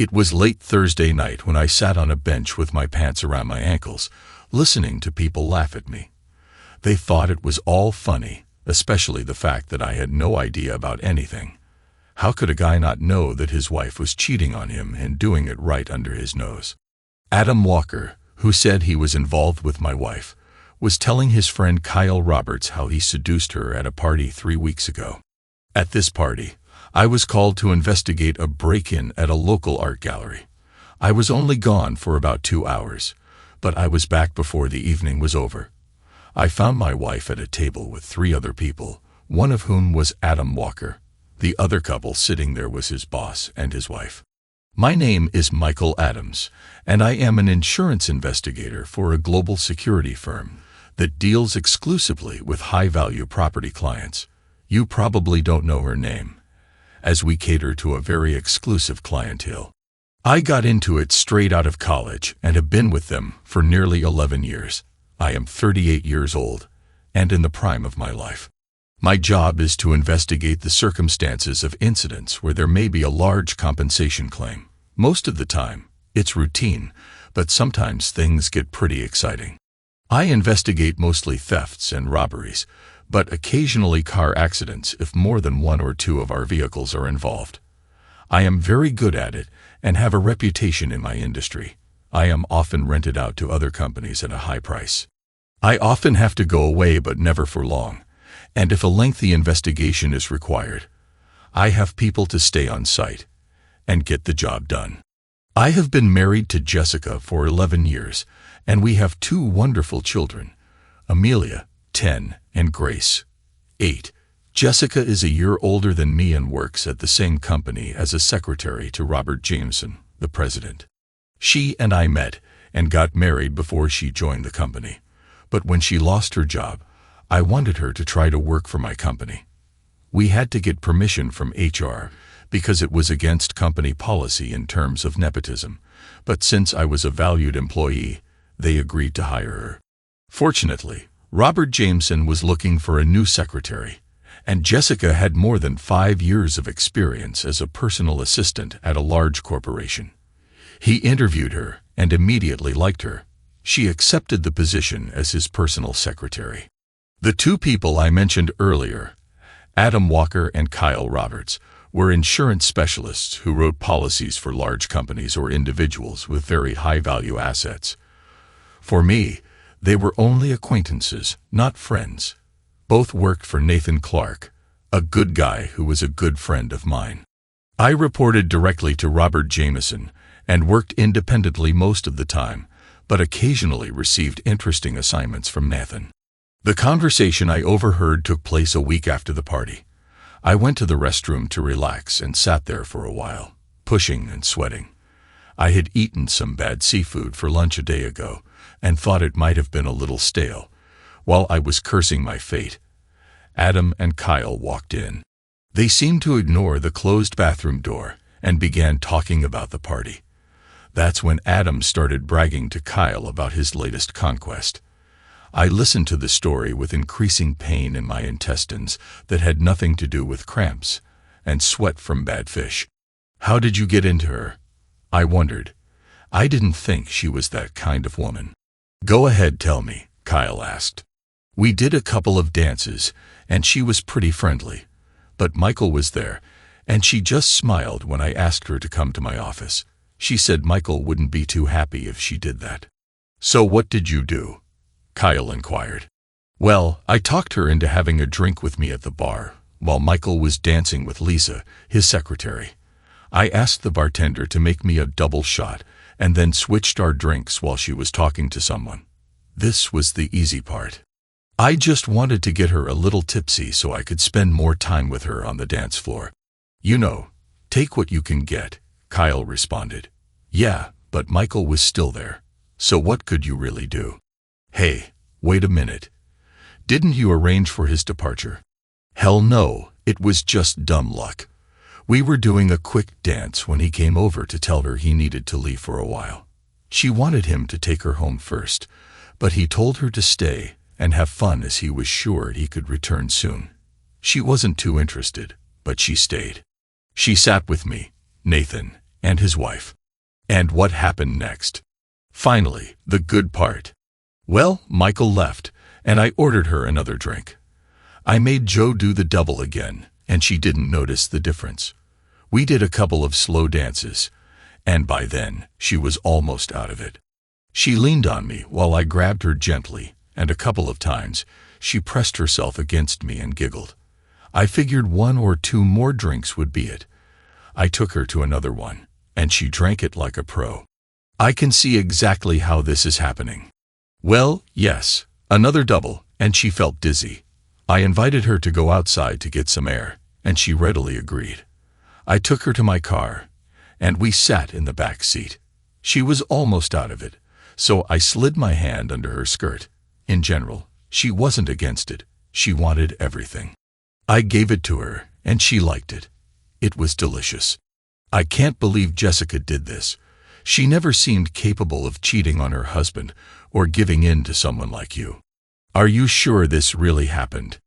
It was late Thursday night when I sat on a bench with my pants around my ankles, listening to people laugh at me. They thought it was all funny, especially the fact that I had no idea about anything. How could a guy not know that his wife was cheating on him and doing it right under his nose? Adam Walker, who said he was involved with my wife, was telling his friend Kyle Roberts how he seduced her at a party 3 weeks ago. At this party, I was called to investigate a break-in at a local art gallery. I was only gone for about 2 hours, but I was back before the evening was over. I found my wife at a table with 3 other people, one of whom was Adam Walker. The other couple sitting there was his boss and his wife. My name is Michael Adams, and I am an insurance investigator for a global security firm that deals exclusively with high-value property clients. You probably don't know her name, as we cater to a very exclusive clientele. I got into it straight out of college and have been with them for nearly 11 years. I am 38 years old and in the prime of my life. My job is to investigate the circumstances of incidents where there may be a large compensation claim. Most of the time, it's routine, but sometimes things get pretty exciting. I investigate mostly thefts and robberies, but occasionally car accidents if more than 1 or 2 of our vehicles are involved. I am very good at it and have a reputation in my industry. I am often rented out to other companies at a high price. I often have to go away, but never for long, and if a lengthy investigation is required, I have people to stay on site and get the job done. I have been married to Jessica for 11 years, and we have 2 wonderful children, Amelia, 10, and Grace, 8. Jessica is a year older than me and works at the same company as a secretary to Robert Jameson, the president. She and I met and got married before she joined the company, but when she lost her job, I wanted her to try to work for my company. We had to get permission from HR because it was against company policy in terms of nepotism, but since I was a valued employee, they agreed to hire her. Fortunately, Robert Jameson was looking for a new secretary, and Jessica had more than 5 years of experience as a personal assistant at a large corporation. He interviewed her and immediately liked her. She accepted the position as his personal secretary. The 2 people I mentioned earlier, Adam Walker and Kyle Roberts, were insurance specialists who wrote policies for large companies or individuals with very high-value assets. For me, they were only acquaintances, not friends. Both worked for Nathan Clark, a good guy who was a good friend of mine. I reported directly to Robert Jameson and worked independently most of the time, but occasionally received interesting assignments from Nathan. The conversation I overheard took place a week after the party. I went to the restroom to relax and sat there for a while, pushing and sweating. I had eaten some bad seafood for lunch a day ago and thought it might have been a little stale. While I was cursing my fate, Adam and Kyle walked in. They seemed to ignore the closed bathroom door and began talking about the party. That's when Adam started bragging to Kyle about his latest conquest. I listened to the story with increasing pain in my intestines that had nothing to do with cramps and sweat from bad fish. How did you get into her? I wondered. I didn't think she was that kind of woman. Go ahead, tell me, Kyle asked. We did a couple of dances, and she was pretty friendly. But Michael was there, and she just smiled when I asked her to come to my office. She said Michael wouldn't be too happy if she did that. So what did you do? Kyle inquired. Well, I talked her into having a drink with me at the bar, while Michael was dancing with Lisa, his secretary. I asked the bartender to make me a double shot, and then switched our drinks while she was talking to someone. This was the easy part. I just wanted to get her a little tipsy so I could spend more time with her on the dance floor. You know, take what you can get, Kyle responded. Yeah, but Michael was still there. So what could you really do? Hey, wait a minute. Didn't you arrange for his departure? Hell no, it was just dumb luck. We were doing a quick dance when he came over to tell her he needed to leave for a while. She wanted him to take her home first, but he told her to stay and have fun as he was sure he could return soon. She wasn't too interested, but she stayed. She sat with me, Nathan, and his wife. And what happened next? Finally, the good part. Well, Michael left, and I ordered her another drink. I made Jo do the double again, and she didn't notice the difference. We did a couple of slow dances, and by then, she was almost out of it. She leaned on me while I grabbed her gently, and a couple of times, she pressed herself against me and giggled. I figured 1 or 2 more drinks would be it. I took her to another one, and she drank it like a pro. I can see exactly how this is happening. Well, yes, another double, and she felt dizzy. I invited her to go outside to get some air, and she readily agreed. I took her to my car, and we sat in the back seat. She was almost out of it, so I slid my hand under her skirt. In general, she wasn't against it. She wanted everything. I gave it to her, and she liked it. It was delicious. I can't believe Jessica did this. She never seemed capable of cheating on her husband or giving in to someone like you. Are you sure this really happened?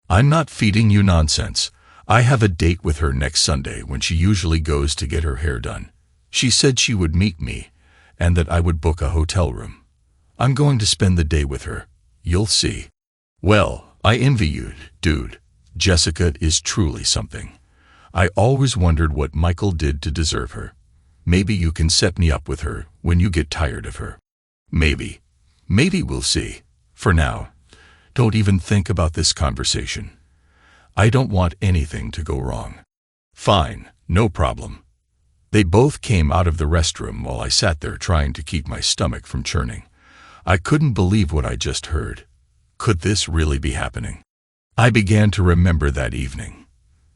I'm not feeding you nonsense. I have a date with her next Sunday when she usually goes to get her hair done. She said she would meet me and that I would book a hotel room. I'm going to spend the day with her. You'll see. Well, I envy you, dude. Jessica is truly something. I always wondered what Michael did to deserve her. Maybe you can set me up with her when you get tired of her. Maybe. Maybe we'll see. For now, don't even think about this conversation. I don't want anything to go wrong. Fine, no problem. They both came out of the restroom while I sat there trying to keep my stomach from churning. I couldn't believe what I just heard. Could this really be happening? I began to remember that evening.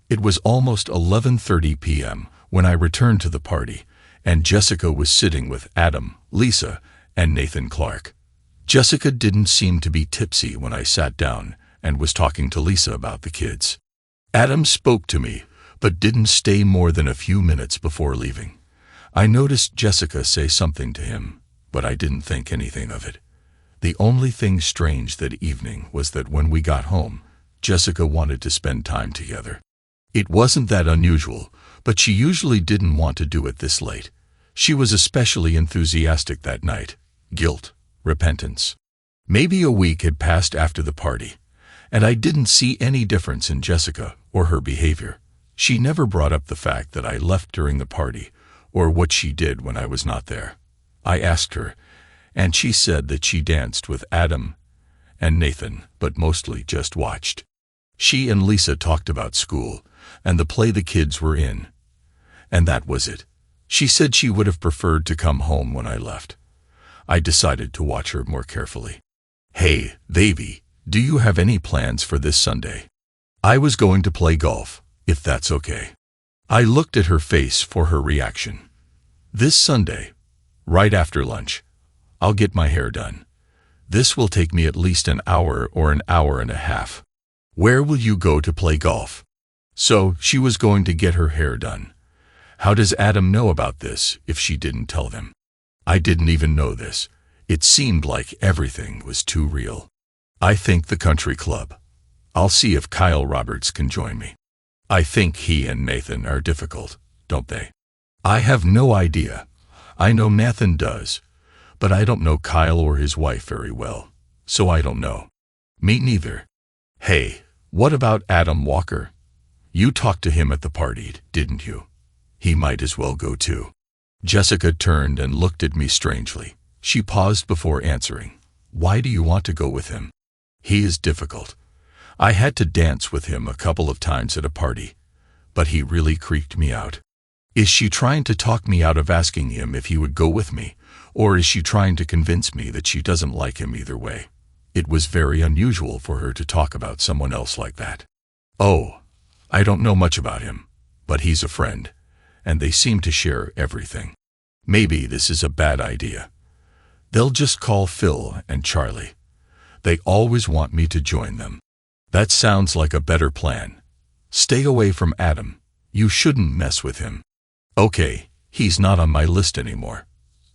It was almost 11:30 p.m. when I returned to the party, and Jessica was sitting with Adam, Lisa, and Nathan Clark. Jessica didn't seem to be tipsy when I sat down and was talking to Lisa about the kids. Adam spoke to me, but didn't stay more than a few minutes before leaving. I noticed Jessica say something to him, but I didn't think anything of it. The only thing strange that evening was that when we got home, Jessica wanted to spend time together. It wasn't that unusual, but she usually didn't want to do it this late. She was especially enthusiastic that night. Guilt, repentance. Maybe a week had passed after the party, and I didn't see any difference in Jessica or her behavior. She never brought up the fact that I left during the party or what she did when I was not there. I asked her, and she said that she danced with Adam and Nathan, but mostly just watched. She and Lisa talked about school and the play the kids were in, and that was it. She said she would have preferred to come home when I left. I decided to watch her more carefully. Hey, baby, do you have any plans for this Sunday? I was going to play golf, if that's okay. I looked at her face for her reaction. This Sunday, right after lunch, I'll get my hair done. This will take me at least an hour or an hour and a half. Where will you go to play golf? So, she was going to get her hair done. How does Adam know about this if she didn't tell them? I didn't even know this. It seemed like everything was too real. I think the country club. I'll see if Kyle Roberts can join me. I think he and Nathan are difficult, don't they? I have no idea. I know Nathan does, but I don't know Kyle or his wife very well, so I don't know. Me neither. Hey, what about Adam Walker? You talked to him at the party, didn't you? He might as well go too. Jessica turned and looked at me strangely. She paused before answering. Why do you want to go with him? He is difficult. I had to dance with him a couple of times at a party, but he really creeped me out. Is she trying to talk me out of asking him if he would go with me, or is she trying to convince me that she doesn't like him either way? It was very unusual for her to talk about someone else like that. Oh, I don't know much about him, but he's a friend, and they seem to share everything. Maybe this is a bad idea. They'll just call Phil and Charlie. They always want me to join them. That sounds like a better plan. Stay away from Adam. You shouldn't mess with him. Okay, he's not on my list anymore.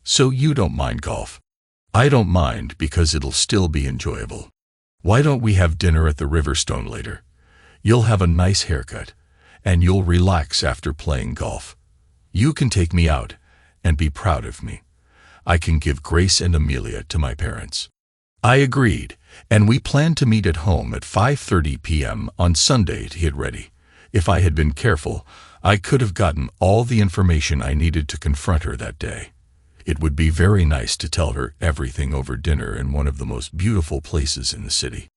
So you don't mind golf? I don't mind because it'll still be enjoyable. Why don't we have dinner at the Riverstone later? You'll have a nice haircut, and you'll relax after playing golf. You can take me out and be proud of me. I can give Grace and Amelia to my parents." I agreed, and we planned to meet at home at 5:30 p.m. on Sunday to get ready. If I had been careful, I could have gotten all the information I needed to confront her that day. It would be very nice to tell her everything over dinner in one of the most beautiful places in the city.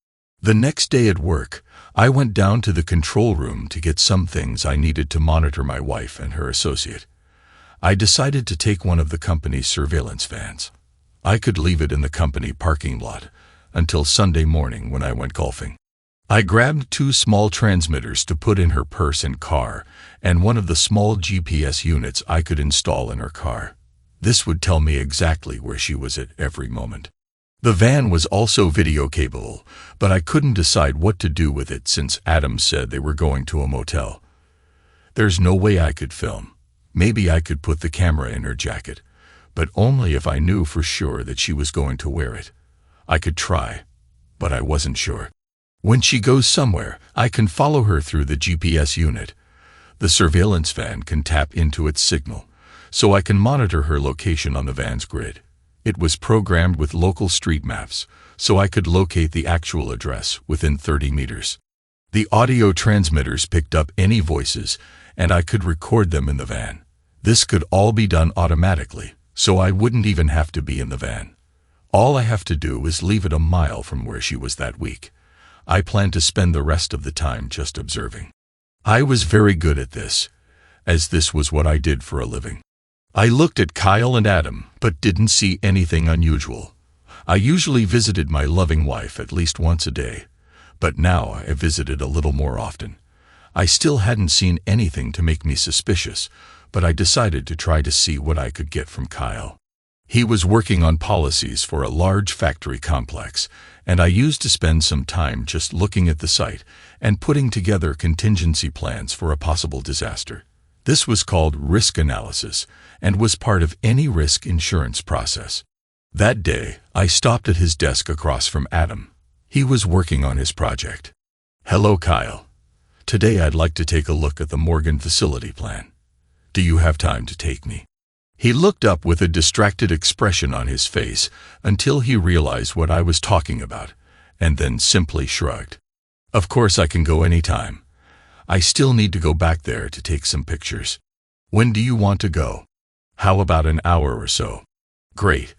The next day at work, I went down to the control room to get some things I needed to monitor my wife and her associate. I decided to take one of the company's surveillance vans. I could leave it in the company parking lot until Sunday morning when I went golfing. I grabbed 2 small transmitters to put in her purse and car, and one of the small GPS units I could install in her car. This would tell me exactly where she was at every moment. The van was also video capable, but I couldn't decide what to do with it since Adam said they were going to a motel. There's no way I could film. Maybe I could put the camera in her jacket, but only if I knew for sure that she was going to wear it. I could try, but I wasn't sure. When she goes somewhere, I can follow her through the GPS unit. The surveillance van can tap into its signal, so I can monitor her location on the van's grid. It was programmed with local street maps, so I could locate the actual address within 30 meters. The audio transmitters picked up any voices, and I could record them in the van. This could all be done automatically, so I wouldn't even have to be in the van. All I have to do is leave it a mile from where she was that week. I plan to spend the rest of the time just observing. I was very good at this, as this was what I did for a living. I looked at Kyle and Adam, but didn't see anything unusual. I usually visited my loving wife at least once a day, but now I visited a little more often. I still hadn't seen anything to make me suspicious, but I decided to try to see what I could get from Kyle. He was working on policies for a large factory complex, and I used to spend some time just looking at the site and putting together contingency plans for a possible disaster. This was called risk analysis and was part of any risk insurance process. That day, I stopped at his desk across from Adam. He was working on his project. "Hello, Kyle. Today I'd like to take a look at the Morgan facility plan. Do you have time to take me?" He looked up with a distracted expression on his face until he realized what I was talking about, and then simply shrugged. "Of course I can go anytime. I still need to go back there to take some pictures. When do you want to go? How about an hour or so?" "Great.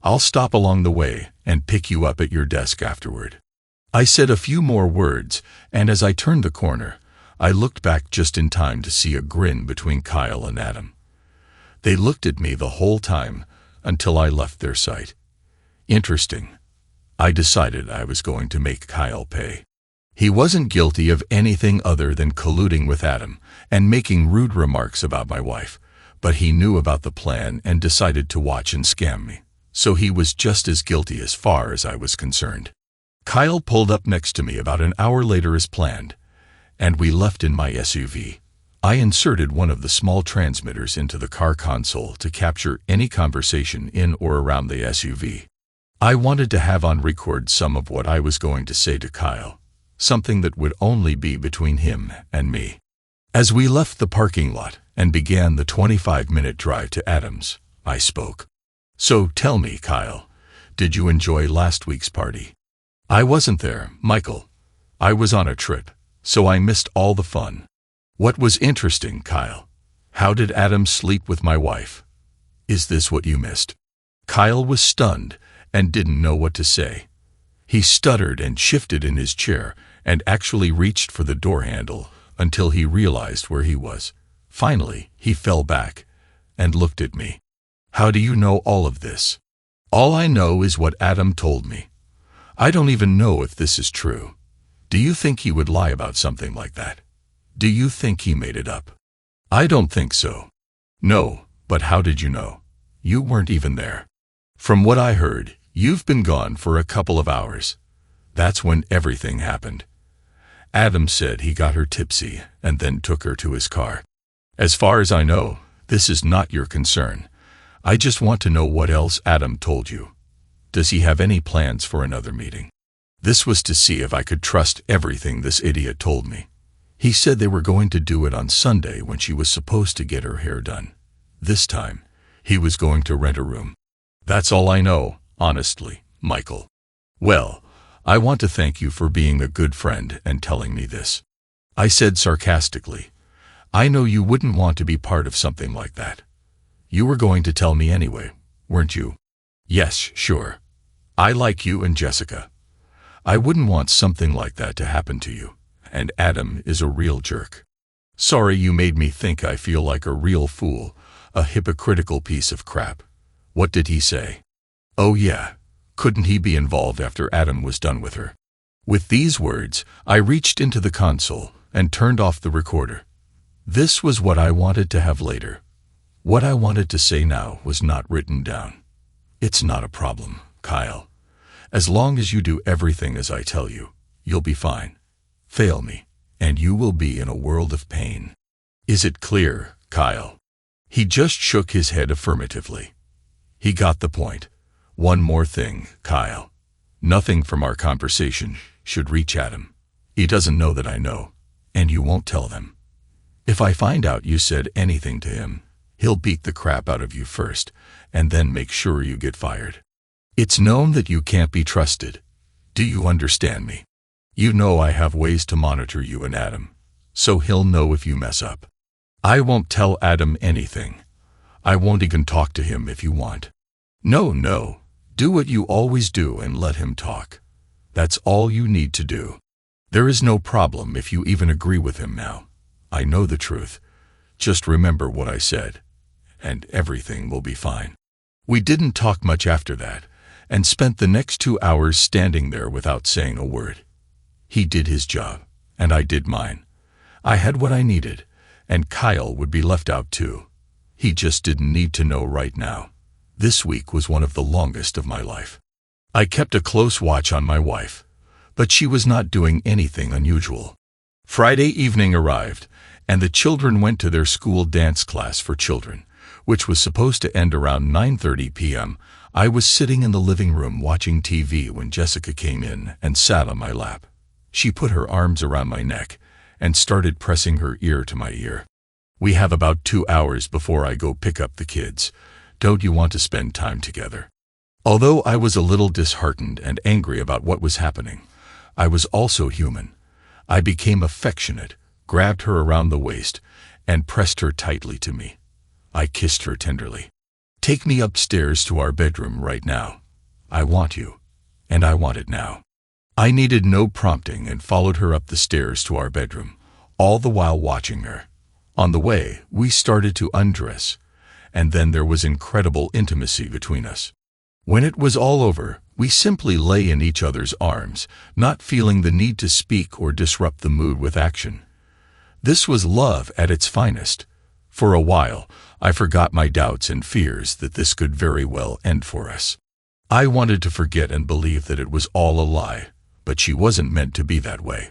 I'll stop along the way and pick you up at your desk afterward." I said a few more words, and as I turned the corner, I looked back just in time to see a grin between Kyle and Adam. They looked at me the whole time until I left their sight. Interesting. I decided I was going to make Kyle pay. He wasn't guilty of anything other than colluding with Adam and making rude remarks about my wife, but he knew about the plan and decided to watch and scam me. So he was just as guilty as far as I was concerned. Kyle pulled up next to me about an hour later as planned, and we left in my SUV. I inserted one of the small transmitters into the car console to capture any conversation in or around the SUV. I wanted to have on record some of what I was going to say to Kyle, something that would only be between him and me. As we left the parking lot and began the 25-minute drive to Adams, I spoke. "So tell me, Kyle, did you enjoy last week's party?" "I wasn't there, Michael. I was on a trip, so I missed all the fun." "What was interesting, Kyle? How did Adam sleep with my wife? Is this what you missed?" Kyle was stunned and didn't know what to say. He stuttered and shifted in his chair and actually reached for the door handle until he realized where he was. Finally, he fell back and looked at me. "How do you know all of this?" "All I know is what Adam told me. I don't even know if this is true. Do you think he would lie about something like that? Do you think he made it up?" "I don't think so." "No, but how did you know? You weren't even there." "From what I heard, you've been gone for a couple of hours. That's when everything happened. Adam said he got her tipsy and then took her to his car. As far as I know, this is not your concern. I just want to know what else Adam told you. Does he have any plans for another meeting?" This was to see if I could trust everything this idiot told me. He said they were going to do it on Sunday when she was supposed to get her hair done. This time, he was going to rent a room. That's all I know, honestly, Michael. Well, I want to thank you for being a good friend and telling me this. I said sarcastically. I know you wouldn't want to be part of something like that. You were going to tell me anyway, weren't you? Yes, sure. I like you and Jessica. I wouldn't want something like that to happen to you, and Adam is a real jerk. Sorry you made me think. I feel like a real fool, a hypocritical piece of crap. What did he say? Oh yeah, couldn't he be involved after Adam was done with her? With these words, I reached into the console and turned off the recorder. This was what I wanted to have later. What I wanted to say now was not written down. It's not a problem, Kyle. As long as you do everything as I tell you, you'll be fine. Fail me, and you will be in a world of pain. Is it clear, Kyle? He just shook his head affirmatively. He got the point. One more thing, Kyle. Nothing from our conversation should reach Adam. He doesn't know that I know, and you won't tell them. If I find out you said anything to him, he'll beat the crap out of you first, and then make sure you get fired. It's known that you can't be trusted. Do you understand me? You know I have ways to monitor you and Adam, so he'll know if you mess up. I won't tell Adam anything. I won't even talk to him if you want. No, do what you always do and let him talk. That's all you need to do. There is no problem if you even agree with him now. I know the truth. Just remember what I said, and everything will be fine. We didn't talk much after that, and spent the next 2 hours standing there without saying a word. He did his job, and I did mine. I had what I needed, and Kyle would be left out too. He just didn't need to know right now. This week was one of the longest of my life. I kept a close watch on my wife, but she was not doing anything unusual. Friday evening arrived, and the children went to their school dance class for children, which was supposed to end around 9:30 p.m. I was sitting in the living room watching TV when Jessica came in and sat on my lap. She put her arms around my neck and started pressing her ear to my ear. We have about 2 hours before I go pick up the kids. Don't you want to spend time together? Although I was a little disheartened and angry about what was happening, I was also human. I became affectionate, grabbed her around the waist, and pressed her tightly to me. I kissed her tenderly. Take me upstairs to our bedroom right now. I want you, and I want it now. I needed no prompting and followed her up the stairs to our bedroom, all the while watching her. On the way, we started to undress, and then there was incredible intimacy between us. When it was all over, we simply lay in each other's arms, not feeling the need to speak or disrupt the mood with action. This was love at its finest. For a while, I forgot my doubts and fears that this could very well end for us. I wanted to forget and believe that it was all a lie, but she wasn't meant to be that way.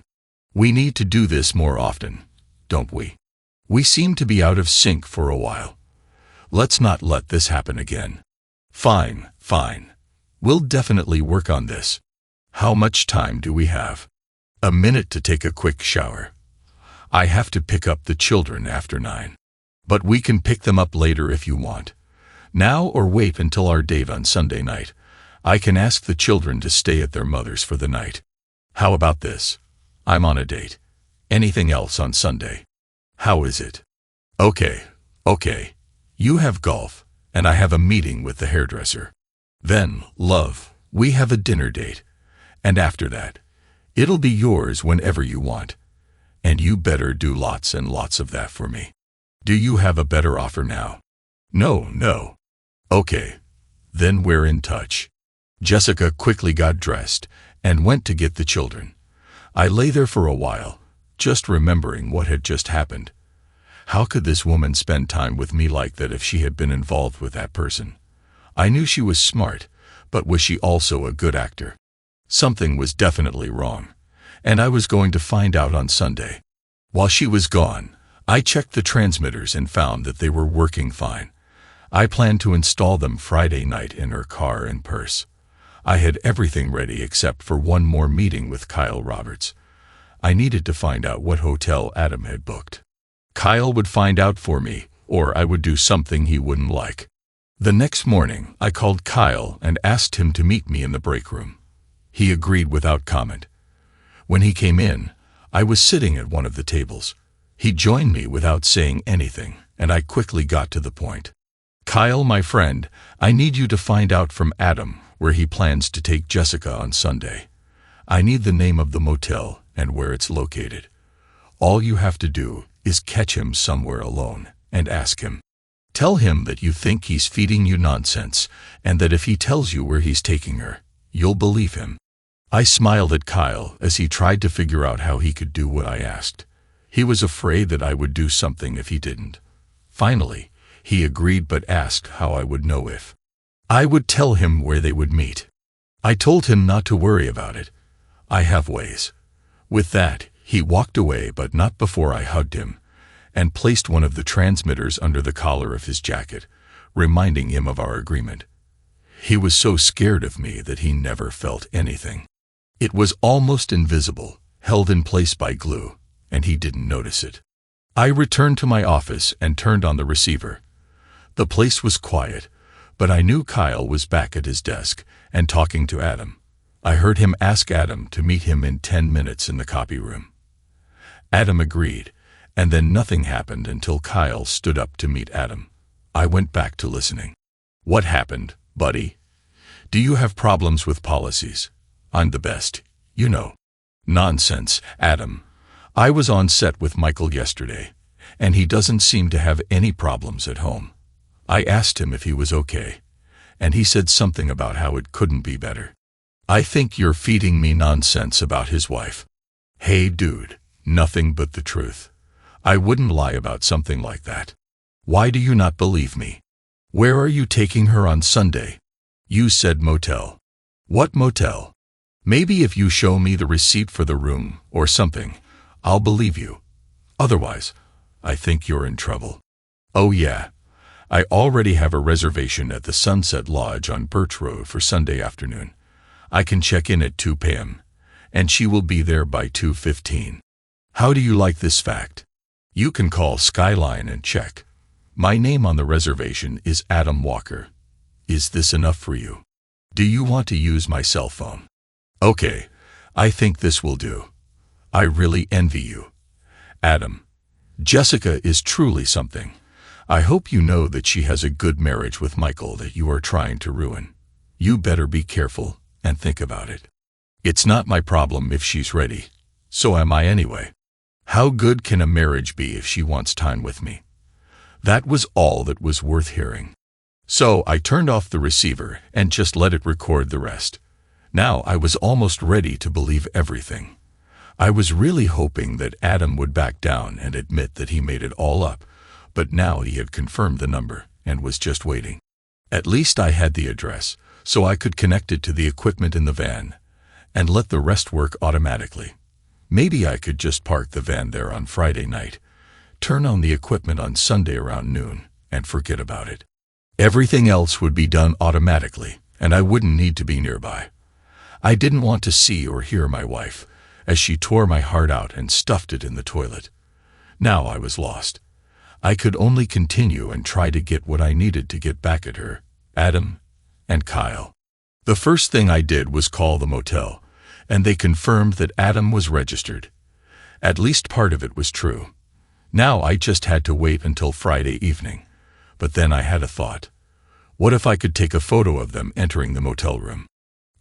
We need to do this more often, don't we? We seem to be out of sync for a while. Let's not let this happen again. Fine. We'll definitely work on this. How much time do we have? A minute to take a quick shower. I have to pick up the children after 9. But we can pick them up later if you want. Now or wait until our date on Sunday night. I can ask the children to stay at their mother's for the night. How about this? I'm on a date. Anything else on Sunday? How is it? Okay. You have golf, and I have a meeting with the hairdresser. Then, love, we have a dinner date. And after that, it'll be yours whenever you want. And you better do lots and lots of that for me. Do you have a better offer now? No. Okay, then we're in touch. Jessica quickly got dressed and went to get the children. I lay there for a while, just remembering what had just happened. How could this woman spend time with me like that if she had been involved with that person? I knew she was smart, but was she also a good actor? Something was definitely wrong, and I was going to find out on Sunday. While she was gone, I checked the transmitters and found that they were working fine. I planned to install them Friday night in her car and purse. I had everything ready except for one more meeting with Kyle Roberts. I needed to find out what hotel Adam had booked. Kyle would find out for me or I would do something he wouldn't like. The next morning, I called Kyle and asked him to meet me in the break room. He agreed without comment. When he came in, I was sitting at one of the tables. He joined me without saying anything, and I quickly got to the point. "Kyle, my friend, I need you to find out from Adam where he plans to take Jessica on Sunday. I need the name of the motel and where it's located. All you have to do is catch him somewhere alone and ask him. Tell him that you think he's feeding you nonsense, and that if he tells you where he's taking her, you'll believe him." I smiled at Kyle as he tried to figure out how he could do what I asked. He was afraid that I would do something if he didn't. Finally, he agreed but asked how I would know if I would tell him where they would meet. I told him not to worry about it. I have ways. With that, he walked away, but not before I hugged him and placed one of the transmitters under the collar of his jacket, reminding him of our agreement. He was so scared of me that he never felt anything. It was almost invisible, held in place by glue, and he didn't notice it. I returned to my office and turned on the receiver. The place was quiet, but I knew Kyle was back at his desk and talking to Adam. I heard him ask Adam to meet him in 10 minutes in the copy room. Adam agreed, and then nothing happened until Kyle stood up to meet Adam. I went back to listening. "What happened, buddy? Do you have problems with policies? I'm the best, you know." "Nonsense, Adam. I was on set with Michael yesterday, and he doesn't seem to have any problems at home. I asked him if he was okay, and he said something about how it couldn't be better. I think you're feeding me nonsense about his wife." "Hey, dude, nothing but the truth. I wouldn't lie about something like that. Why do you not believe me? Where are you taking her on Sunday?" "You said motel." "What motel? Maybe if you show me the receipt for the room or something, I'll believe you. Otherwise, I think you're in trouble." "Oh yeah, I already have a reservation at the Sunset Lodge on Birch Road for Sunday afternoon. I can check in at 2 p.m., and she will be there by 2:15. How do you like this fact? You can call Skyline and check. My name on the reservation is Adam Walker. Is this enough for you? Do you want to use my cell phone?" "Okay, I think this will do. I really envy you, Adam. Jessica is truly something. I hope you know that she has a good marriage with Michael that you are trying to ruin. You better be careful and think about it. It's not my problem if she's ready. So am I anyway. How good can a marriage be if she wants time with me?" That was all that was worth hearing. So I turned off the receiver and just let it record the rest. Now I was almost ready to believe everything. I was really hoping that Adam would back down and admit that he made it all up, but now he had confirmed the number and was just waiting. At least I had the address, so I could connect it to the equipment in the van and let the rest work automatically. Maybe I could just park the van there on Friday night, turn on the equipment on Sunday around noon, and forget about it. Everything else would be done automatically, and I wouldn't need to be nearby. I didn't want to see or hear my wife as she tore my heart out and stuffed it in the toilet. Now I was lost. I could only continue and try to get what I needed to get back at her, Adam, and Kyle. The first thing I did was call the motel, and they confirmed that Adam was registered. At least part of it was true. Now I just had to wait until Friday evening. But then I had a thought. What if I could take a photo of them entering the motel room?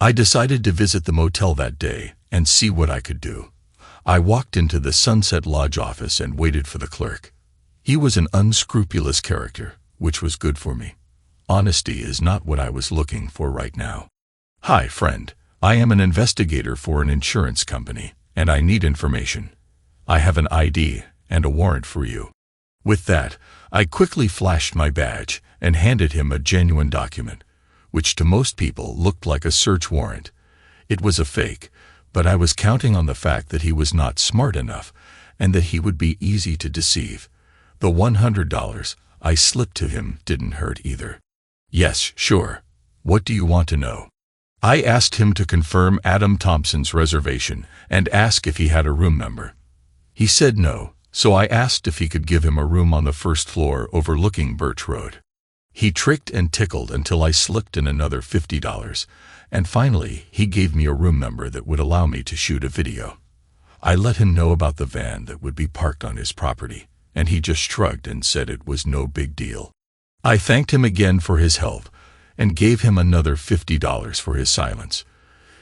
I decided to visit the motel that day and see what I could do. I walked into the Sunset Lodge office and waited for the clerk. He was an unscrupulous character, which was good for me. Honesty is not what I was looking for right now. "Hi, friend. I am an investigator for an insurance company, and I need information. I have an ID and a warrant for you." With that, I quickly flashed my badge and handed him a genuine document, which to most people looked like a search warrant. It was a fake, but I was counting on the fact that he was not smart enough and that he would be easy to deceive. The $100 I slipped to him didn't hurt either. "Yes, sure. What do you want to know?" I asked him to confirm Adam Thompson's reservation and ask if he had a room number. He said no, So I asked if he could give him a room on the first floor overlooking Birch Road. He tricked and tickled until I slipped in another $50, and finally he gave me a room number that would allow me to shoot a video. I let him know about the van that would be parked on his property, and he just shrugged and said it was no big deal. I thanked him again for his help and gave him another $50 for his silence.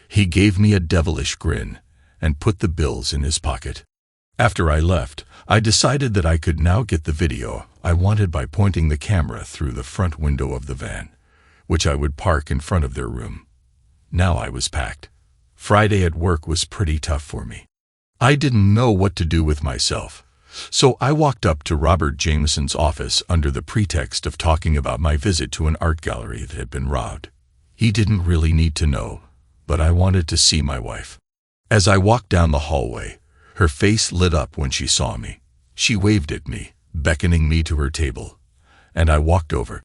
He gave me a devilish grin and put the bills in his pocket. After I left, I decided that I could now get the video I wanted by pointing the camera through the front window of the van, which I would park in front of their room. Now I was packed. Friday at work was pretty tough for me. I didn't know what to do with myself, so I walked up to Robert Jameson's office under the pretext of talking about my visit to an art gallery that had been robbed. He didn't really need to know, but I wanted to see my wife. As I walked down the hallway, her face lit up when she saw me. She waved at me, beckoning me to her table, and I walked over.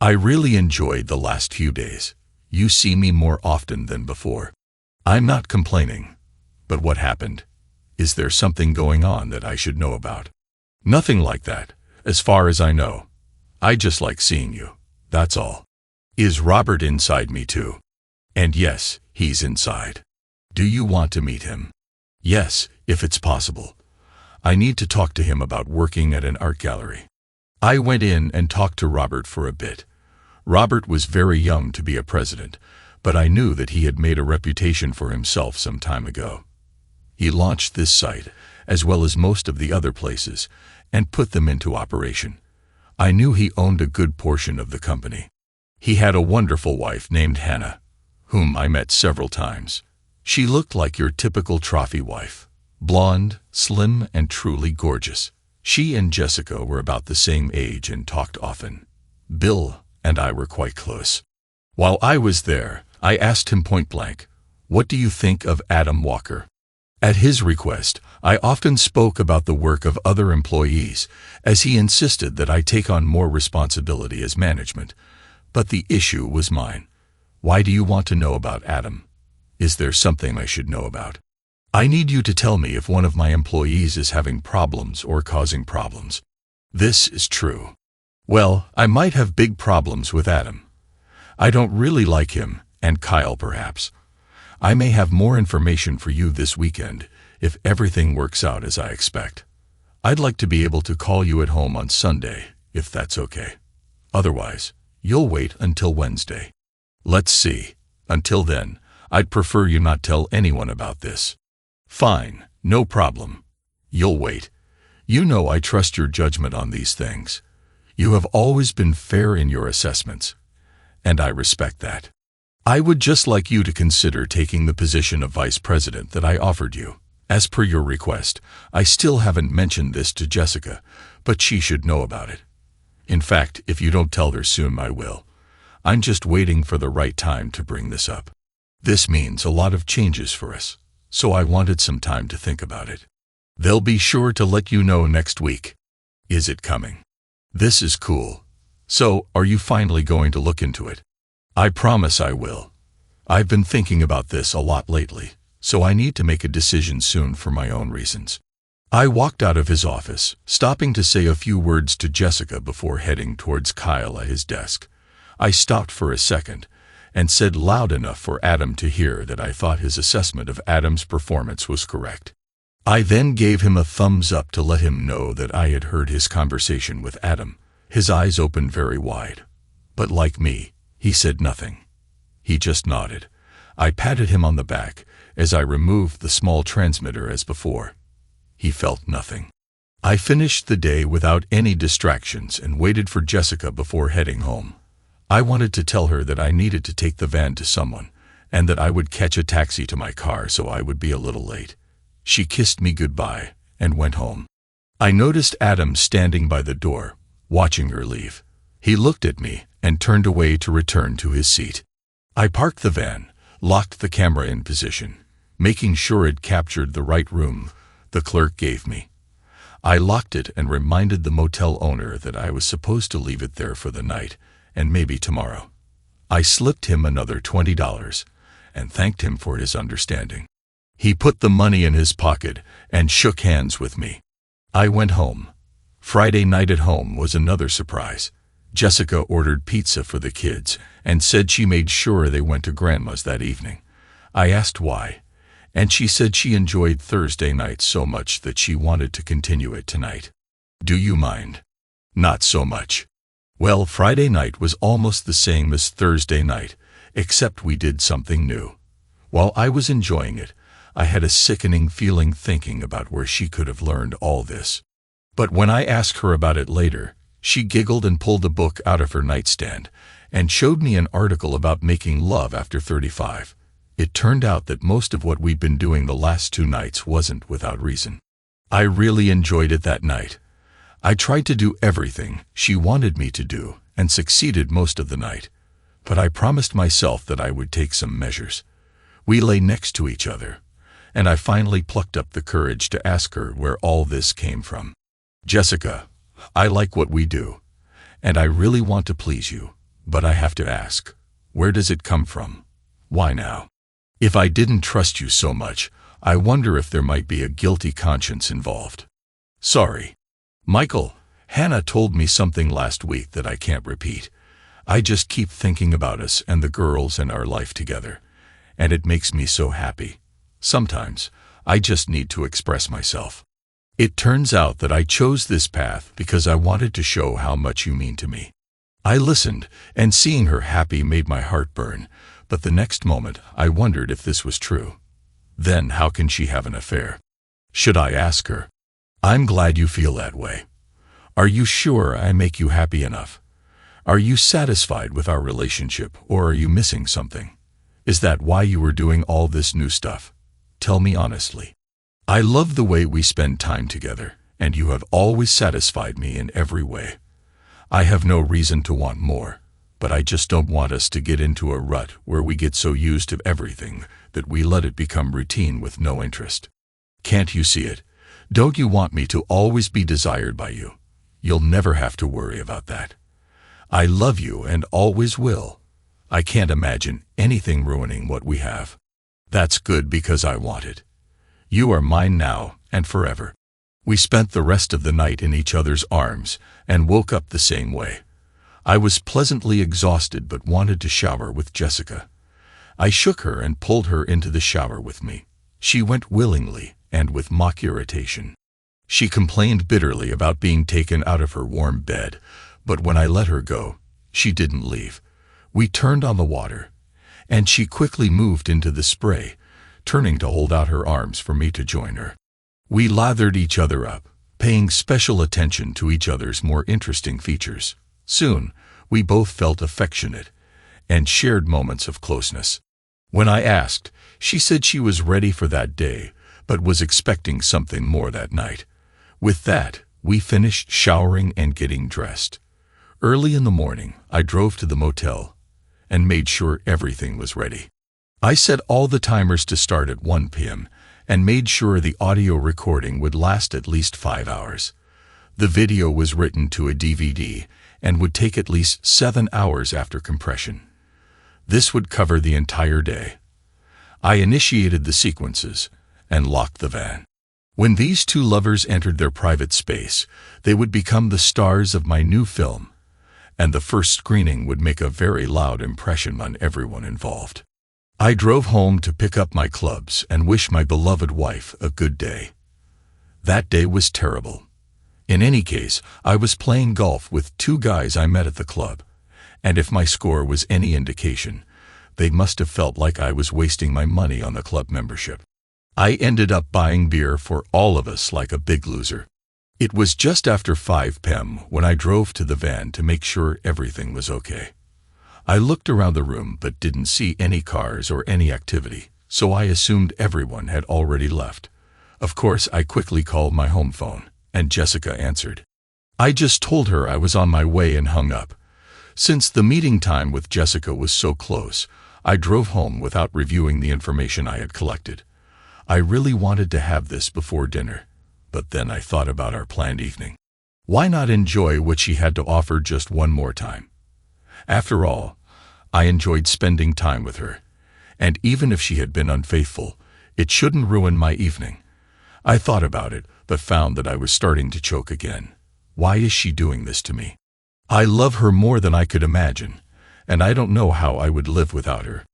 I really enjoyed the last few days. You see me more often than before. I'm not complaining, but what happened? Is there something going on that I should know about? Nothing like that, as far as I know. I just like seeing you, that's all. Is Robert inside me too? And yes, he's inside. Do you want to meet him? Yes, if it's possible. I need to talk to him about working at an art gallery. I went in and talked to Robert for a bit. Robert was very young to be a president, but I knew that he had made a reputation for himself some time ago. He launched this site, as well as most of the other places, and put them into operation. I knew he owned a good portion of the company. He had a wonderful wife named Hannah, whom I met several times. She looked like your typical trophy wife, blonde, slim, and truly gorgeous. She and Jessica were about the same age and talked often. Bill and I were quite close. While I was there, I asked him point blank, "What do you think of Adam Walker?" At his request, I often spoke about the work of other employees, as he insisted that I take on more responsibility as management. But the issue was mine. Why do you want to know about Adam? Is there something I should know about? I need you to tell me if one of my employees is having problems or causing problems. This is true. Well, I might have big problems with Adam. I don't really like him, and Kyle perhaps. I may have more information for you this weekend, if everything works out as I expect. I'd like to be able to call you at home on Sunday, if that's okay. Otherwise, you'll wait until Wednesday. Let's see. Until then, I'd prefer you not tell anyone about this. Fine, no problem. You'll wait. You know I trust your judgment on these things. You have always been fair in your assessments, and I respect that. I would just like you to consider taking the position of vice president that I offered you. As per your request, I still haven't mentioned this to Jessica, but she should know about it. In fact, if you don't tell her soon, I will. I'm just waiting for the right time to bring this up. This means a lot of changes for us, so I wanted some time to think about it. They'll be sure to let you know next week. Is it coming? This is cool. So, are you finally going to look into it? I promise I will. I've been thinking about this a lot lately, so I need to make a decision soon for my own reasons. I walked out of his office, stopping to say a few words to Jessica before heading towards Kyle at his desk. I stopped for a second and said loud enough for Adam to hear that I thought his assessment of Adam's performance was correct. I then gave him a thumbs up to let him know that I had heard his conversation with Adam. His eyes opened very wide. But like me, he said nothing. He just nodded. I patted him on the back as I removed the small transmitter as before. He felt nothing. I finished the day without any distractions and waited for Jessica before heading home. I wanted to tell her that I needed to take the van to someone, and that I would catch a taxi to my car so I would be a little late. She kissed me goodbye and went home. I noticed Adam standing by the door, watching her leave. He looked at me and turned away to return to his seat. I parked the van, locked the camera in position, making sure it captured the right room the clerk gave me. I locked it and reminded the motel owner that I was supposed to leave it there for the night and maybe tomorrow. I slipped him another $20 and thanked him for his understanding. He put the money in his pocket and shook hands with me. I went home. Friday night at home was another surprise. Jessica ordered pizza for the kids and said she made sure they went to Grandma's that evening. I asked why, and she said she enjoyed Thursday night so much that she wanted to continue it tonight. Do you mind? Not so much. Well, Friday night was almost the same as Thursday night, except we did something new. While I was enjoying it, I had a sickening feeling thinking about where she could have learned all this. But when I asked her about it later, she giggled and pulled a book out of her nightstand and showed me an article about making love after 35. It turned out that most of what we'd been doing the last 2 nights wasn't without reason. I really enjoyed it that night. I tried to do everything she wanted me to do and succeeded most of the night. But I promised myself that I would take some measures. We lay next to each other, and I finally plucked up the courage to ask her where all this came from. Jessica, I like what we do, and I really want to please you, but I have to ask, where does it come from? Why now? If I didn't trust you so much, I wonder if there might be a guilty conscience involved. Sorry. Michael, Hannah told me something last week that I can't repeat. I just keep thinking about us and the girls and our life together, and it makes me so happy. Sometimes, I just need to express myself. It turns out that I chose this path because I wanted to show how much you mean to me. I listened, and seeing her happy made my heart burn, but the next moment I wondered if this was true. Then how can she have an affair? Should I ask her? I'm glad you feel that way. Are you sure I make you happy enough? Are you satisfied with our relationship, or are you missing something? Is that why you were doing all this new stuff? Tell me honestly. I love the way we spend time together, and you have always satisfied me in every way. I have no reason to want more, but I just don't want us to get into a rut where we get so used to everything that we let it become routine with no interest. Can't you see it? Don't you want me to always be desired by you? You'll never have to worry about that. I love you and always will. I can't imagine anything ruining what we have. That's good because I want it. You are mine now and forever. We spent the rest of the night in each other's arms and woke up the same way. I was pleasantly exhausted but wanted to shower with Jessica. I shook her and pulled her into the shower with me. She went willingly and with mock irritation. She complained bitterly about being taken out of her warm bed, but when I let her go, she didn't leave. We turned on the water, and she quickly moved into the spray, turning to hold out her arms for me to join her. We lathered each other up, paying special attention to each other's more interesting features. Soon, we both felt affectionate and shared moments of closeness. When I asked, she said she was ready for that day, but was expecting something more that night. With that, we finished showering and getting dressed. Early in the morning, I drove to the motel and made sure everything was ready. I set all the timers to start at 1 p.m. and made sure the audio recording would last at least 5 hours. The video was written to a DVD and would take at least 7 hours after compression. This would cover the entire day. I initiated the sequences and locked the van. When these two lovers entered their private space, they would become the stars of my new film, and the first screening would make a very loud impression on everyone involved. I drove home to pick up my clubs and wish my beloved wife a good day. That day was terrible. In any case, I was playing golf with 2 guys I met at the club, and if my score was any indication, they must have felt like I was wasting my money on the club membership. I ended up buying beer for all of us like a big loser. It was just after 5 p.m. when I drove to the van to make sure everything was okay. I looked around the room but didn't see any cars or any activity, so I assumed everyone had already left. Of course, I quickly called my home phone, and Jessica answered. I just told her I was on my way and hung up. Since the meeting time with Jessica was so close, I drove home without reviewing the information I had collected. I really wanted to have this before dinner, but then I thought about our planned evening. Why not enjoy what she had to offer just one more time? After all, I enjoyed spending time with her, and even if she had been unfaithful, it shouldn't ruin my evening. I thought about it, but found that I was starting to choke again. Why is she doing this to me? I love her more than I could imagine, and I don't know how I would live without her.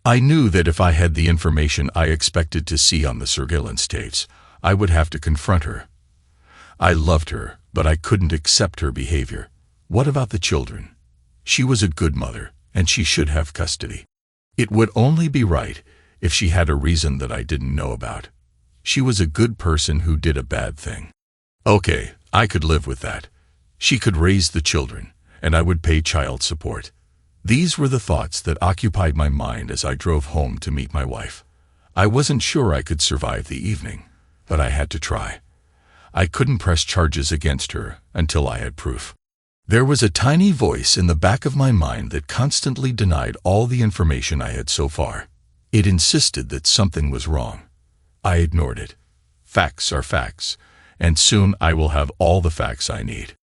I knew that if I had the information I expected to see on the surveillance tapes, I would have to confront her. I loved her, but I couldn't accept her behavior. What about the children? She was a good mother, and she should have custody. It would only be right if she had a reason that I didn't know about. She was a good person who did a bad thing. Okay, I could live with that. She could raise the children, and I would pay child support. These were the thoughts that occupied my mind as I drove home to meet my wife. I wasn't sure I could survive the evening, but I had to try. I couldn't press charges against her until I had proof. There was a tiny voice in the back of my mind that constantly denied all the information I had so far. It insisted that something was wrong. I ignored it. Facts are facts, and soon I will have all the facts I need.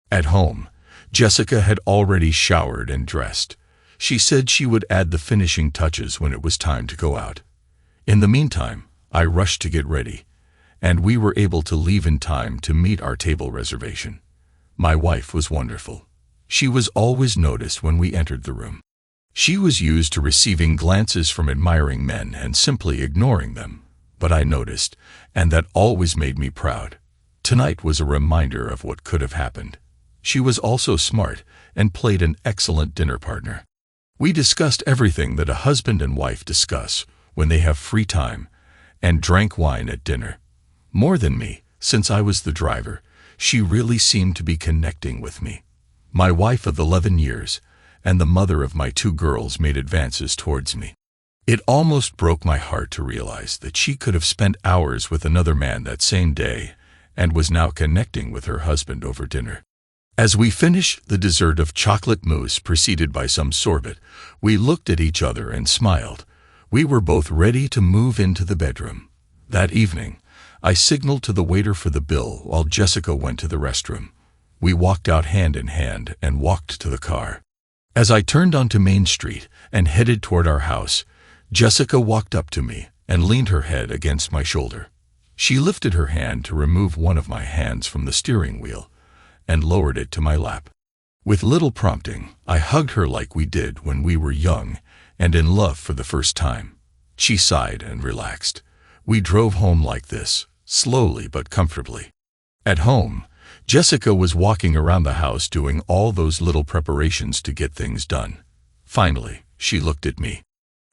At home, Jessica had already showered and dressed. She said she would add the finishing touches when it was time to go out. In the meantime, I rushed to get ready, and we were able to leave in time to meet our table reservation. My wife was wonderful. She was always noticed when we entered the room. She was used to receiving glances from admiring men and simply ignoring them, but I noticed, and that always made me proud. Tonight was a reminder of what could have happened. She was also smart and played an excellent dinner partner. We discussed everything that a husband and wife discuss when they have free time, and drank wine at dinner. More than me, since I was the driver, she really seemed to be connecting with me. My wife of 11 years and the mother of my 2 girls made advances towards me. It almost broke my heart to realize that she could have spent hours with another man that same day and was now connecting with her husband over dinner. As we finished the dessert of chocolate mousse preceded by some sorbet, we looked at each other and smiled. We were both ready to move into the bedroom. That evening, I signaled to the waiter for the bill while Jessica went to the restroom. We walked out hand in hand and walked to the car. As I turned onto Main Street and headed toward our house, Jessica walked up to me and leaned her head against my shoulder. She lifted her hand to remove one of my hands from the steering wheel and lowered it to my lap. With little prompting, I hugged her like we did when we were young and in love for the first time. She sighed and relaxed. We drove home like this, slowly but comfortably. At home, Jessica was walking around the house doing all those little preparations to get things done. Finally, she looked at me.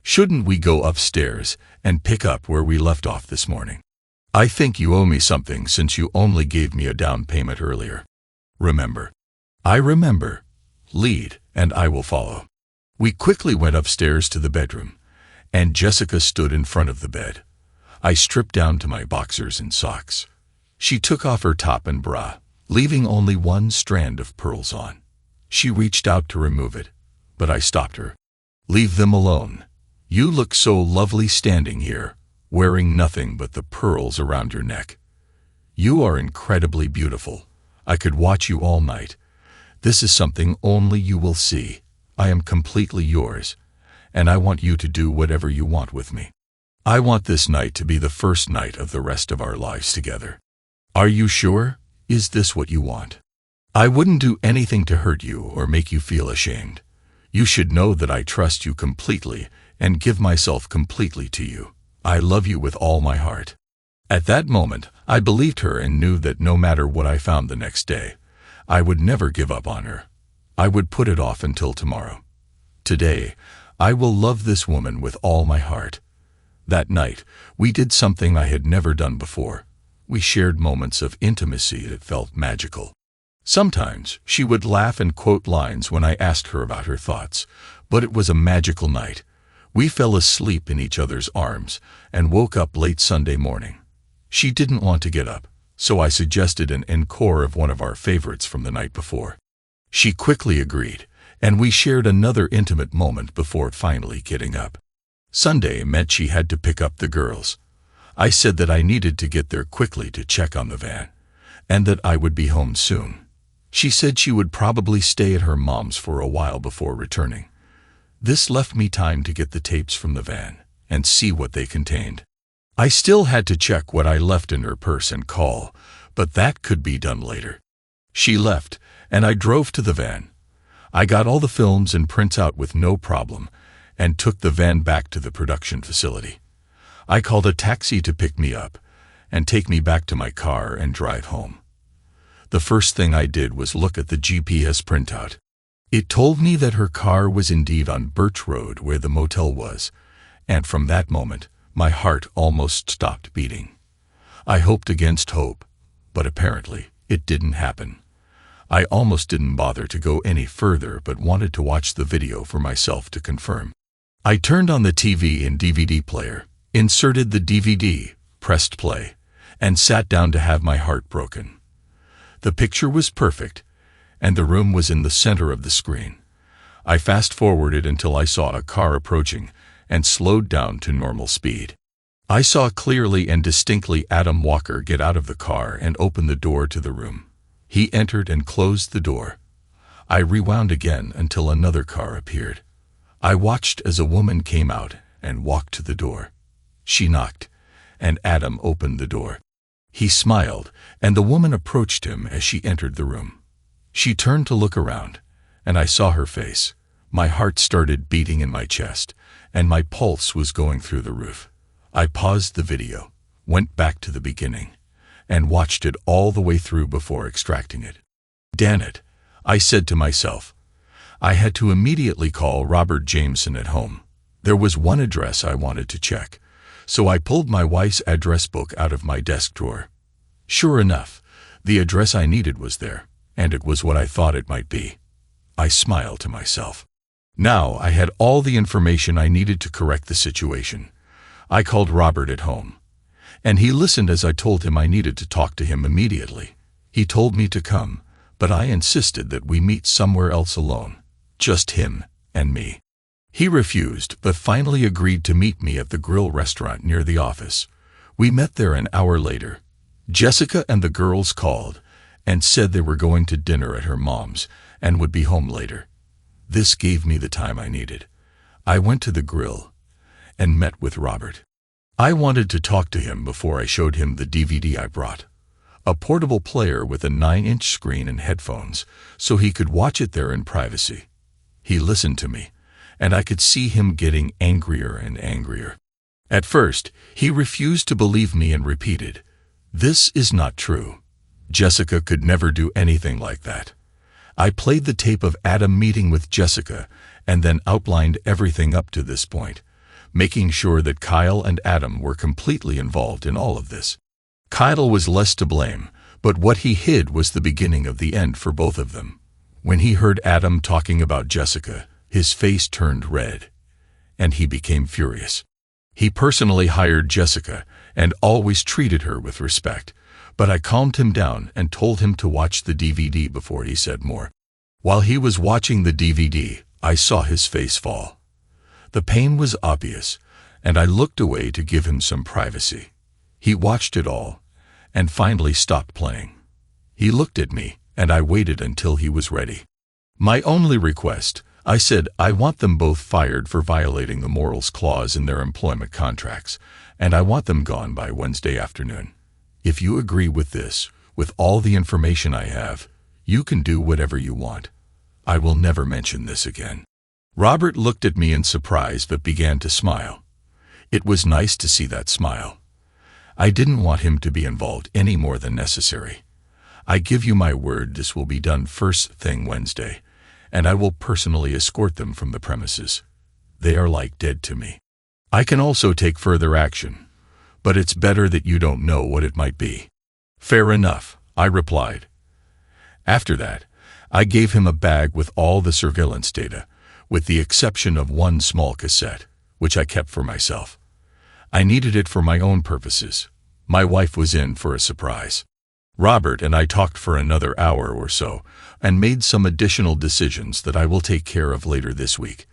"Shouldn't we go upstairs and pick up where we left off this morning? I think you owe me something since you only gave me a down payment earlier. Remember?" I remember. Lead, and I will follow. We quickly went upstairs to the bedroom, and Jessica stood in front of the bed. I stripped down to my boxers and socks. She took off her top and bra, leaving only one strand of pearls on. She reached out to remove it, but I stopped her. "Leave them alone. You look so lovely standing here, wearing nothing but the pearls around your neck. You are incredibly beautiful. I could watch you all night. This is something only you will see. I am completely yours, and I want you to do whatever you want with me. I want this night to be the first night of the rest of our lives together. Are you sure? Is this what you want? I wouldn't do anything to hurt you or make you feel ashamed. You should know that I trust you completely and give myself completely to you. I love you with all my heart." At that moment, I believed her and knew that no matter what I found the next day, I would never give up on her. I would put it off until tomorrow. Today, I will love this woman with all my heart. That night, we did something I had never done before. We shared moments of intimacy that felt magical. Sometimes she would laugh and quote lines when I asked her about her thoughts, but it was a magical night. We fell asleep in each other's arms and woke up late Sunday morning. She didn't want to get up, so I suggested an encore of one of our favorites from the night before. She quickly agreed, and we shared another intimate moment before finally getting up. Sunday meant she had to pick up the girls. I said that I needed to get there quickly to check on the van, and that I would be home soon. She said she would probably stay at her mom's for a while before returning. This left me time to get the tapes from the van and see what they contained. I still had to check what I left in her purse and call, but that could be done later. She left, and I drove to the van. I got all the films and prints out with no problem, and took the van back to the production facility. I called a taxi to pick me up, and take me back to my car and drive home. The first thing I did was look at the GPS printout. It told me that her car was indeed on Birch Road where the motel was, and from that moment, my heart almost stopped beating. I hoped against hope, but apparently it didn't happen. I almost didn't bother to go any further but wanted to watch the video for myself to confirm. I turned on the TV and DVD player, inserted the DVD, pressed play, and sat down to have my heart broken. The picture was perfect, and the room was in the center of the screen. I fast-forwarded until I saw a car approaching and slowed down to normal speed. I saw clearly and distinctly Adam Walker get out of the car and open the door to the room. He entered and closed the door. I rewound again until another car appeared. I watched as a woman came out and walked to the door. She knocked, and Adam opened the door. He smiled, and the woman approached him as she entered the room. She turned to look around, and I saw her face. My heart started beating in my chest, and my pulse was going through the roof. I paused the video, went back to the beginning, and watched it all the way through before extracting it. Damn it, I said to myself. I had to immediately call Robert Jameson at home. There was one address I wanted to check, so I pulled my wife's address book out of my desk drawer. Sure enough, the address I needed was there, and it was what I thought it might be. I smiled to myself. Now I had all the information I needed to correct the situation. I called Robert at home, and he listened as I told him I needed to talk to him immediately. He told me to come, but I insisted that we meet somewhere else alone, just him and me. He refused, but finally agreed to meet me at the grill restaurant near the office. We met there an hour later. Jessica and the girls called and said they were going to dinner at her mom's and would be home later. This gave me the time I needed. I went to the grill and met with Robert. I wanted to talk to him before I showed him the DVD I brought. A portable player with a 9-inch screen and headphones, so he could watch it there in privacy. He listened to me, and I could see him getting angrier and angrier. At first, he refused to believe me and repeated, "This is not true. Jessica could never do anything like that." I played the tape of Adam meeting with Jessica and then outlined everything up to this point, making sure that Kyle and Adam were completely involved in all of this. Kyle was less to blame, but what he hid was the beginning of the end for both of them. When he heard Adam talking about Jessica, his face turned red, and he became furious. He personally hired Jessica and always treated her with respect, but I calmed him down and told him to watch the DVD before he said more. While he was watching the DVD, I saw his face fall. The pain was obvious, and I looked away to give him some privacy. He watched it all, and finally stopped playing. He looked at me, and I waited until he was ready. My only request, I said, I want them both fired for violating the morals clause in their employment contracts, and I want them gone by Wednesday afternoon. If you agree with this, with all the information I have, you can do whatever you want. I will never mention this again. Robert looked at me in surprise but began to smile. It was nice to see that smile. I didn't want him to be involved any more than necessary. I give you my word this will be done first thing Wednesday, and I will personally escort them from the premises. They are like dead to me. I can also take further action, but it's better that you don't know what it might be. Fair enough, I replied. After that, I gave him a bag with all the surveillance data, with the exception of one small cassette, which I kept for myself. I needed it for my own purposes. My wife was in for a surprise. Robert and I talked for another hour or so and made some additional decisions that I will take care of later this week.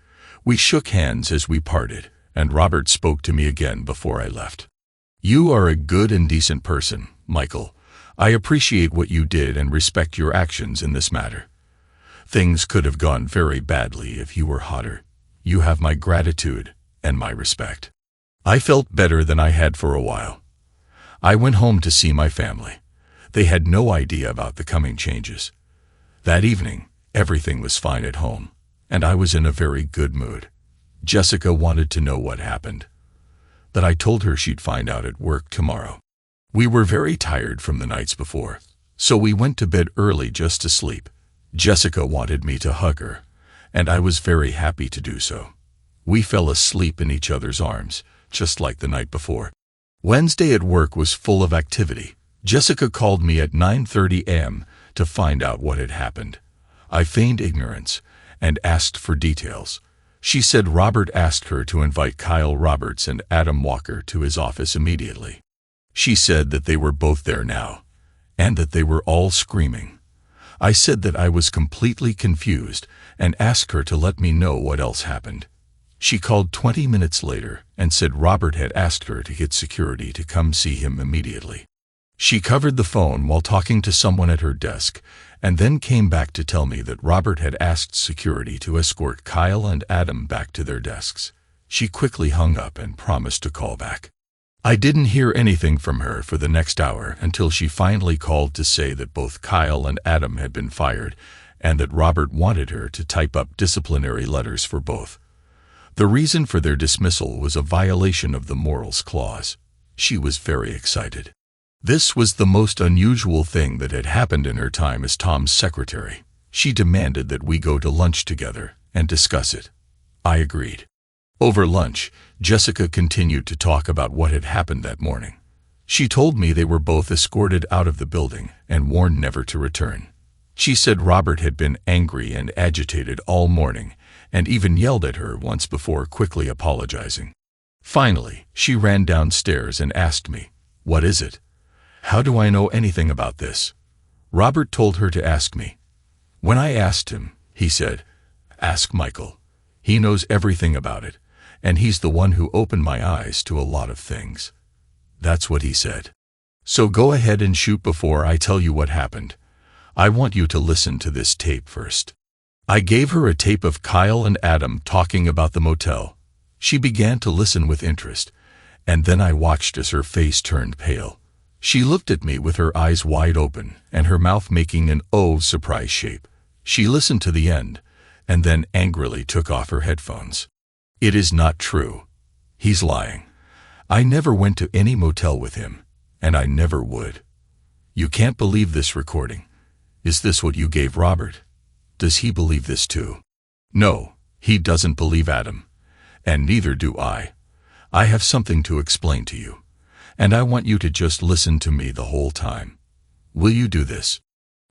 We shook hands as we parted, and Robert spoke to me again before I left. You are a good and decent person, Michael. I appreciate what you did and respect your actions in this matter. Things could have gone very badly if you were hotter. You have my gratitude and my respect. I felt better than I had for a while. I went home to see my family. They had no idea about the coming changes. That evening, everything was fine at home, and I was in a very good mood. Jessica wanted to know what happened, but I told her she'd find out at work tomorrow. We were very tired from the nights before, so we went to bed early just to sleep. Jessica wanted me to hug her, and I was very happy to do so. We fell asleep in each other's arms, just like the night before. Wednesday at work was full of activity. Jessica called me at 9:30 a.m. to find out what had happened. I feigned ignorance and asked for details. She said Robert asked her to invite Kyle Roberts and Adam Walker to his office immediately. She said that they were both there now, and that they were all screaming. I said that I was completely confused and asked her to let me know what else happened. She called 20 minutes later and said Robert had asked her to get security to come see him immediately. She covered the phone while talking to someone at her desk, and then came back to tell me that Robert had asked security to escort Kyle and Adam back to their desks. She quickly hung up and promised to call back. I didn't hear anything from her for the next hour until she finally called to say that both Kyle and Adam had been fired and that Robert wanted her to type up disciplinary letters for both. The reason for their dismissal was a violation of the morals clause. She was very excited. This was the most unusual thing that had happened in her time as Tom's secretary. She demanded that we go to lunch together and discuss it. I agreed. Over lunch, Jessica continued to talk about what had happened that morning. She told me they were both escorted out of the building and warned never to return. She said Robert had been angry and agitated all morning and even yelled at her once before quickly apologizing. Finally, she ran downstairs and asked me, "What is it? How do I know anything about this?" Robert told her to ask me. When I asked him, he said, "Ask Michael. He knows everything about it, and he's the one who opened my eyes to a lot of things." That's what he said. So go ahead and shoot before I tell you what happened. I want you to listen to this tape first. I gave her a tape of Kyle and Adam talking about the motel. She began to listen with interest, and then I watched as her face turned pale. She looked at me with her eyes wide open and her mouth making an surprise shape. She listened to the end, and then angrily took off her headphones. "It is not true. He's lying. I never went to any motel with him, and I never would. You can't believe this recording. Is this what you gave Robert? Does he believe this too?" "No, he doesn't believe Adam, and neither do I. I have something to explain to you, and I want you to just listen to me the whole time. Will you do this?"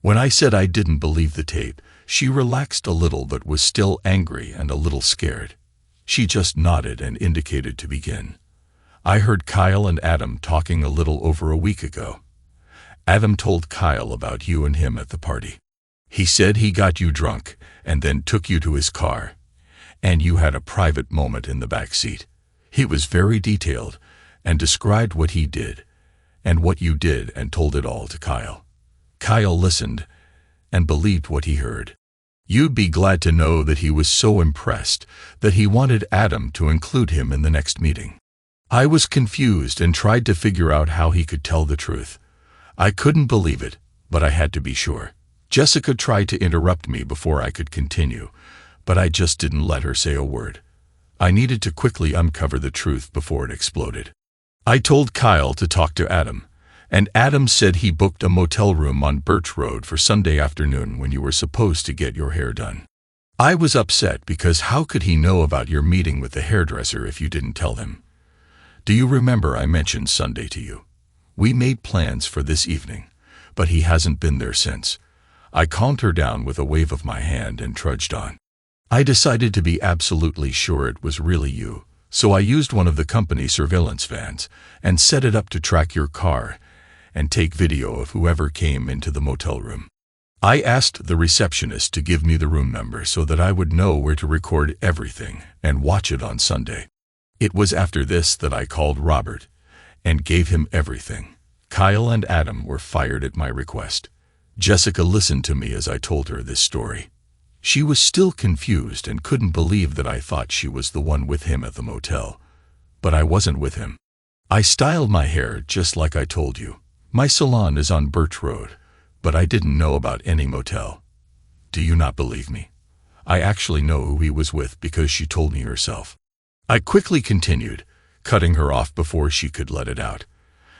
When I said I didn't believe the tape, she relaxed a little but was still angry and a little scared. She just nodded and indicated to begin. I heard Kyle and Adam talking a little over a week ago. Adam told Kyle about you and him at the party. He said he got you drunk and then took you to his car, and you had a private moment in the back seat. He was very detailed and described what he did and what you did and told it all to Kyle. Kyle listened and believed what he heard. You'd be glad to know that he was so impressed that he wanted Adam to include him in the next meeting. I was confused and tried to figure out how he could tell the truth. I couldn't believe it, but I had to be sure. Jessica tried to interrupt me before I could continue, but I just didn't let her say a word. I needed to quickly uncover the truth before it exploded. I told Kyle to talk to Adam, and Adam said he booked a motel room on Birch Road for Sunday afternoon when you were supposed to get your hair done. I was upset because how could he know about your meeting with the hairdresser if you didn't tell him? Do you remember I mentioned Sunday to you? We made plans for this evening, but he hasn't been there since. I calmed her down with a wave of my hand and trudged on. I decided to be absolutely sure it was really you, so I used one of the company surveillance vans and set it up to track your car and take video of whoever came into the motel room. I asked the receptionist to give me the room number so that I would know where to record everything and watch it on Sunday. It was after this that I called Robert and gave him everything. Kyle and Adam were fired at my request. Jessica listened to me as I told her this story. She was still confused and couldn't believe that I thought she was the one with him at the motel. but I wasn't with him. I styled my hair just like I told you. My salon is on Birch Road, but I didn't know about any motel. Do you not believe me? I actually know who he was with because she told me herself. I quickly continued, cutting her off before she could let it out.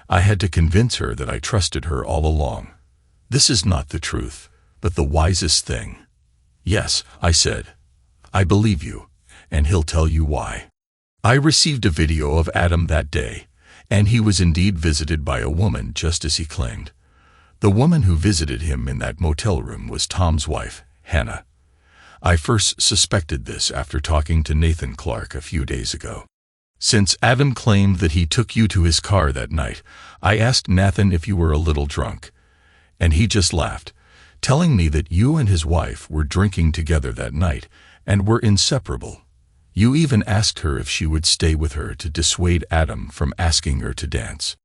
I had to convince her that I trusted her all along. This is not the truth, but the wisest thing. Yes, I said. I believe you, and he'll tell you why. I received a video of Adam that day, and he was indeed visited by a woman just as he claimed. The woman who visited him in that motel room was Tom's wife, Hannah. I first suspected this after talking to Nathan Clark a few days ago. Since Adam claimed that he took you to his car that night, I asked Nathan if you were a little drunk, and he just laughed, telling me that you and his wife were drinking together that night and were inseparable. You even asked her if she would stay with her to dissuade Adam from asking her to dance.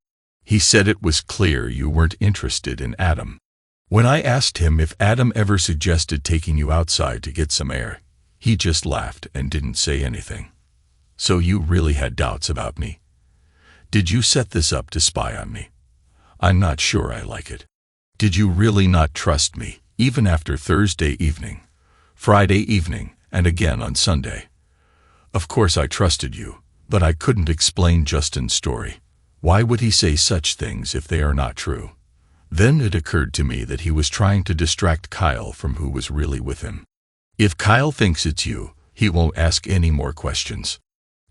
He said it was clear you weren't interested in Adam. When I asked him if Adam ever suggested taking you outside to get some air, he just laughed and didn't say anything. So you really had doubts about me. Did you set this up to spy on me? I'm not sure I like it. Did you really not trust me, even after Thursday evening, Friday evening, and again on Sunday? Of course I trusted you, but I couldn't explain Justin's story. Why would he say such things if they are not true? Then it occurred to me that he was trying to distract Kyle from who was really with him. If Kyle thinks it's you, he won't ask any more questions.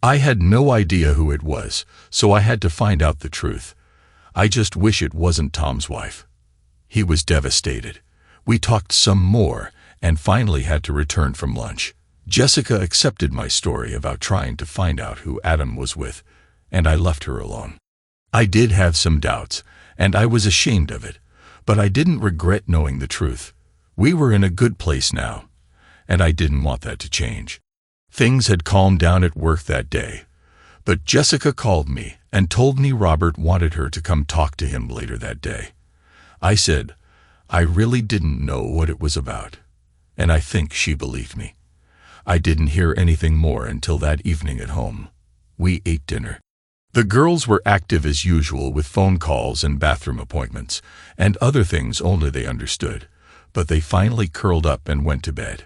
I had no idea who it was, so I had to find out the truth. I just wish it wasn't Tom's wife. He was devastated. We talked some more and finally had to return from lunch. Jessica accepted my story about trying to find out who Adam was with, and I left her alone. I did have some doubts, and I was ashamed of it, but I didn't regret knowing the truth. We were in a good place now, and I didn't want that to change. Things had calmed down at work that day, but Jessica called me and told me Robert wanted her to come talk to him later that day. I said, I really didn't know what it was about, and I think she believed me. I didn't hear anything more until that evening at home. We ate dinner. The girls were active as usual with phone calls and bathroom appointments, and other things only they understood, but they finally curled up and went to bed.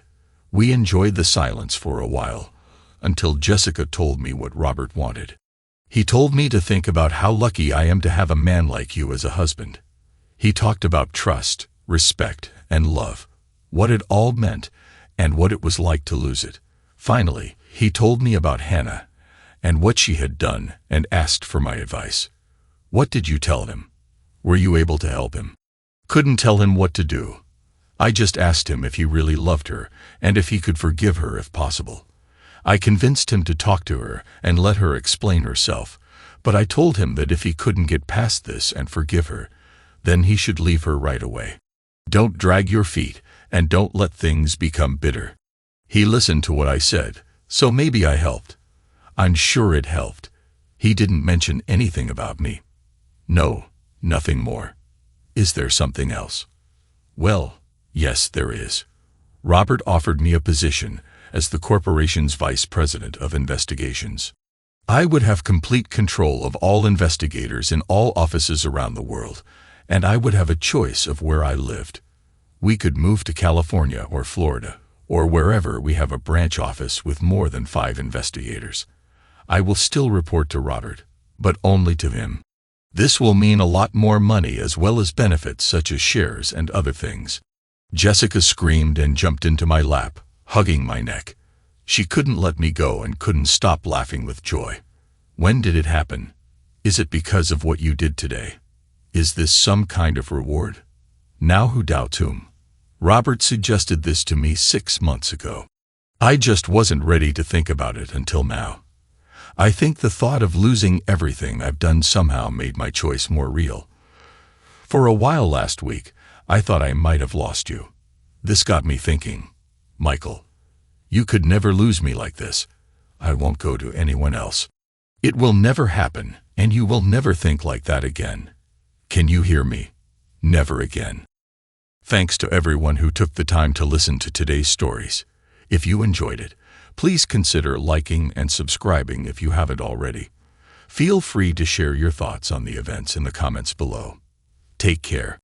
We enjoyed the silence for a while, until Jessica told me what Robert wanted. He told me to think about how lucky I am to have a man like you as a husband. He talked about trust, respect, and love, what it all meant, and what it was like to lose it. Finally, he told me about Hannah, and what she had done, and asked for my advice. What did you tell him? Were you able to help him? Couldn't tell him what to do. I just asked him if he really loved her, and if he could forgive her if possible. I convinced him to talk to her and let her explain herself, but I told him that if he couldn't get past this and forgive her, then he should leave her right away. Don't drag your feet, and don't let things become bitter. He listened to what I said, so maybe I helped. I'm sure it helped. He didn't mention anything about me. No, nothing more. Is there something else? Well, yes, there is. Robert offered me a position as the corporation's vice president of investigations. I would have complete control of all investigators in all offices around the world, and I would have a choice of where I lived. We could move to California or Florida, or wherever we have a branch office with more than 5 investigators. I will still report to Robert, but only to him. This will mean a lot more money as well as benefits such as shares and other things. Jessica screamed and jumped into my lap, hugging my neck. She couldn't let me go and couldn't stop laughing with joy. When did it happen? Is it because of what you did today? Is this some kind of reward? Now who doubts whom? Robert suggested this to me 6 months ago. I just wasn't ready to think about it until now. I think the thought of losing everything I've done somehow made my choice more real. For a while last week, I thought I might have lost you. This got me thinking, Michael, you could never lose me like this. I won't go to anyone else. It will never happen, and you will never think like that again. Can you hear me? Never again. Thanks to everyone who took the time to listen to today's stories. If you enjoyed it, please consider liking and subscribing if you haven't already. Feel free to share your thoughts on the events in the comments below. Take care.